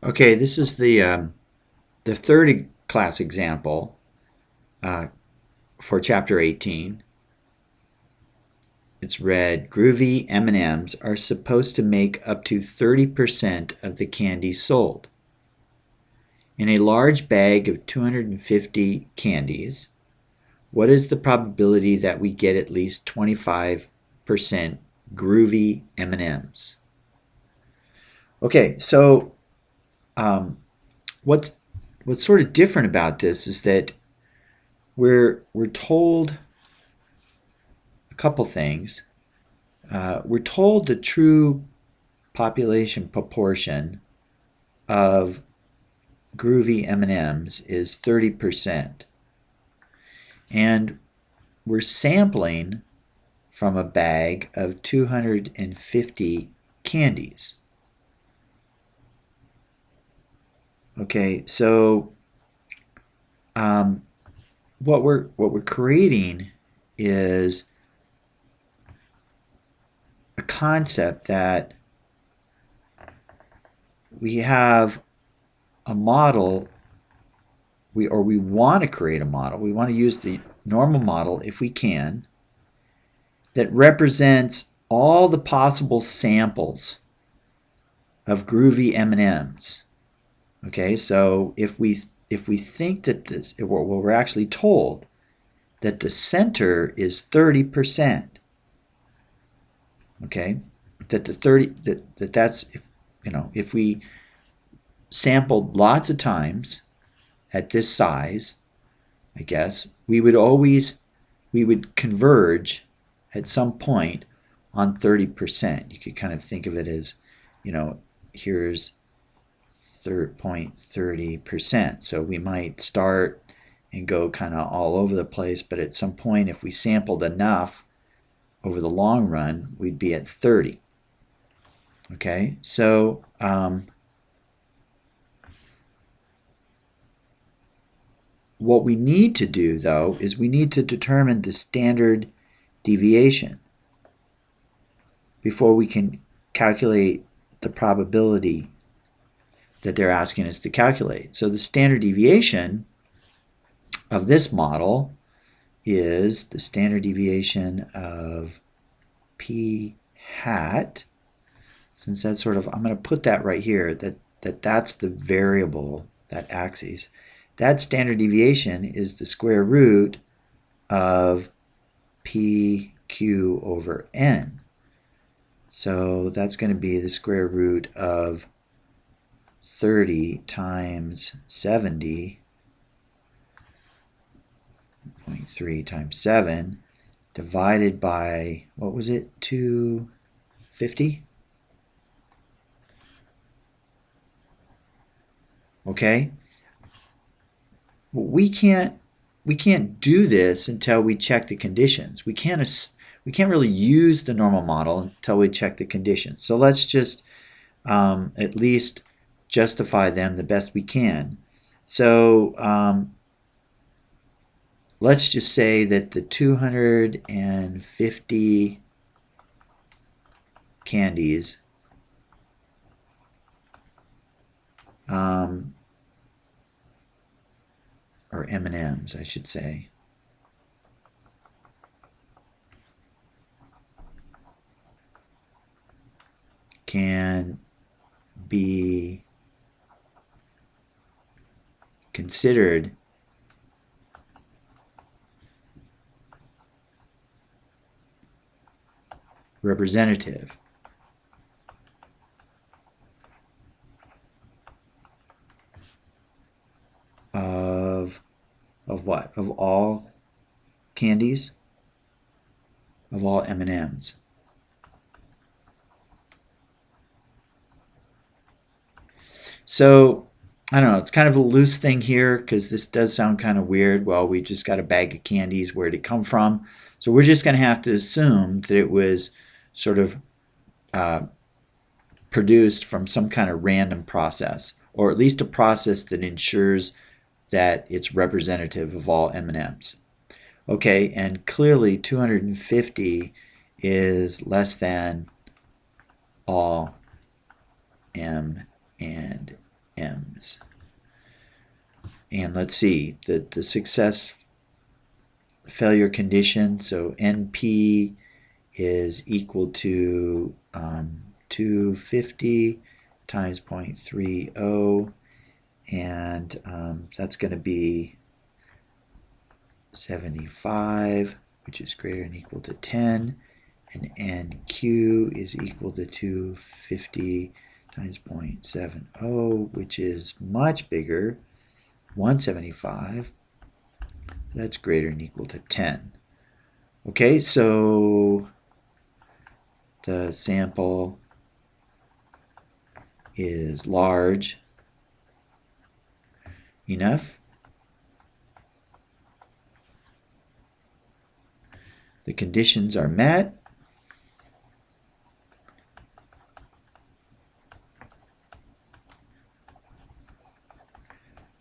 Okay, this is the third class example for Chapter 18. It's read, Groovy M&Ms are supposed to make up to 30% of the candy sold. In a large bag of 250 candies, what is the probability that we get at least 25% Groovy M&Ms? Okay, so what's sort of different about this is that we're told a couple things. We're told the true population proportion of Groovy M&Ms is 30%, and we're sampling from a bag of 250 candies. Okay, so what we're creating is a concept that we have a model, we want to create a model. We want to use the normal model if we can, that represents all the possible samples of Groovy M&Ms. Okay, so if we think that this, well, we're actually told that the center is 30%. Okay, that that's if we sampled lots of times at this size, I guess we would converge at some point on 30%. You could kind of think of it as, here's 0.30%. So we might start and go kind of all over the place, but at some point, if we sampled enough over the long run, we'd be at 30. Okay, so what we need to do, though, is we need to determine the standard deviation before we can calculate the probability that they're asking us to calculate. So the standard deviation of this model is the standard deviation of p hat. Since that's sort of, I'm going to put that right here, that's the variable, that axis. That standard deviation is the square root of pq over n. So that's going to be the square root of 30 times 70, 0.3 times 7, divided by, what was it, 250? Okay? We can't do this until we check the conditions. We can't really use the normal model until we check the conditions. So let's just at least justify them the best we can. So let's just say that the 250 candies or M&Ms, I should say, can be considered representative of what? Of all candies? Of all M&Ms. So, I don't know, it's kind of a loose thing here because this does sound kind of weird. Well, we just got a bag of candies. Where did it come from? So we're just going to have to assume that it was sort of produced from some kind of random process, or at least a process that ensures that it's representative of all M&Ms. Okay, and clearly 250 is less than all M and times. And let's see, the success failure condition, so NP is equal to 250 times 0.30, and that's going to be 75, which is greater than or equal to 10, and NQ is equal to 250 times 0.70, which is much bigger, 175. That's greater than or equal to 10. Okay, so the sample is large enough. The conditions are met.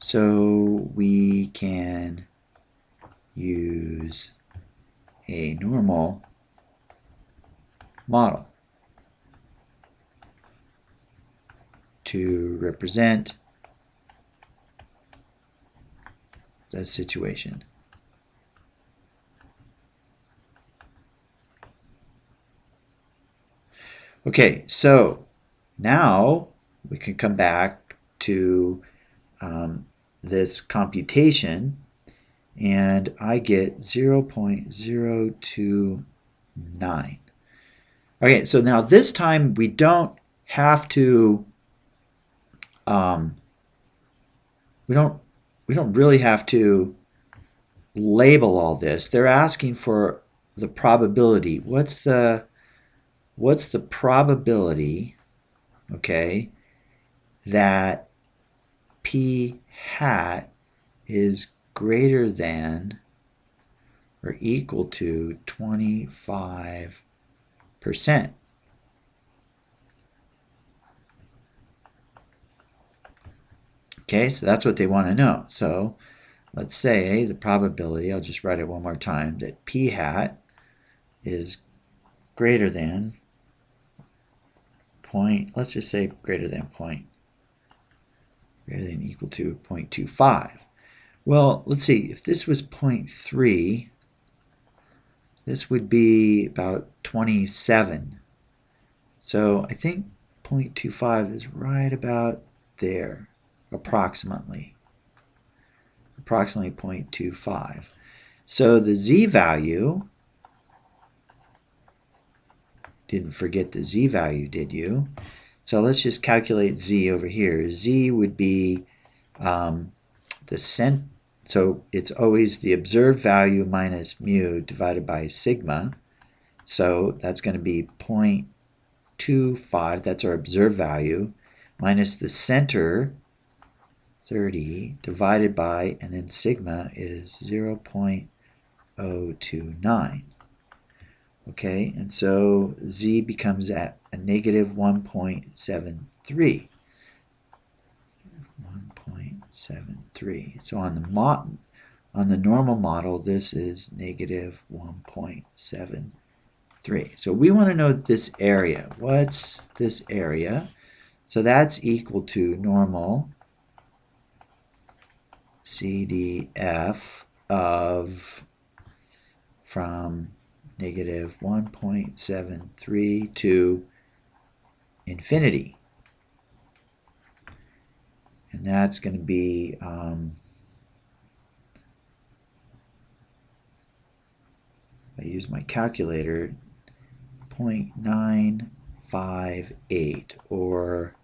So we can use a normal model to represent the situation. Okay, so now we can come back to this computation, and I get 0.029. Okay, so now this time we don't have to we don't really have to label all this. They're asking for the probability. What's the probability, okay, that P hat is greater than or equal to 25%? Okay, so that's what they want to know. So let's say the probability, I'll just write it one more time, that P hat is greater than let's just say greater than or equal to 0.25. Well, let's see, if this was 0.3, this would be about 27. So I think 0.25 is right about there, approximately 0.25. So the z-value, didn't forget the z-value, did you? So let's just calculate z over here. Z would be so it's always the observed value minus mu divided by sigma. So that's going to be 0.25, that's our observed value, minus the center, 30, divided by, and then sigma is 0.029. Okay, and so z becomes at a negative 1.73. 1.73. So on the normal model, this is negative 1.73. So we want to know this area. What's this area? So that's equal to normal CDF of from negative 1.73 to infinity. And that's going to be I use my calculator, 0.958 or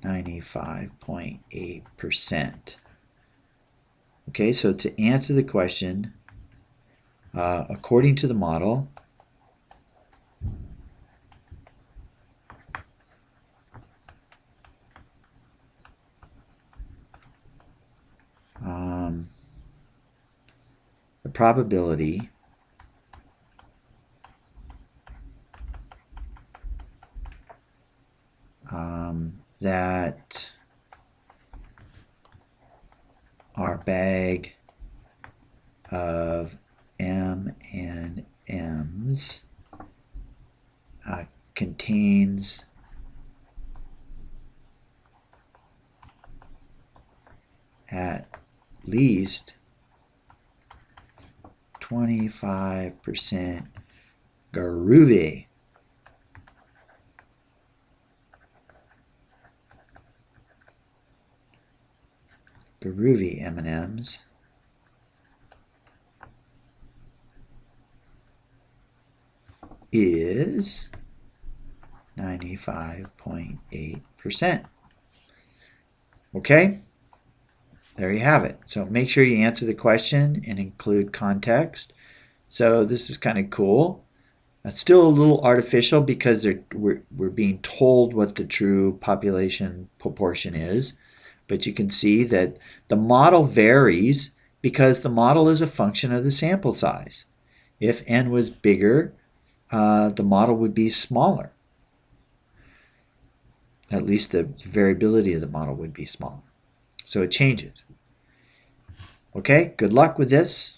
95.8%. Okay, so to answer the question, according to the model, the probability that our bag of M&Ms contains at least 25% groovy. Groovy M&Ms is 95.8%. Okay? There you have it. So make sure you answer the question and include context. So this is kind of cool. It's still a little artificial because we're being told what the true population proportion is. But you can see that the model varies because the model is a function of the sample size. If n was bigger, the model would be smaller. At least the variability of the model would be smaller. So it changes. Okay, good luck with this.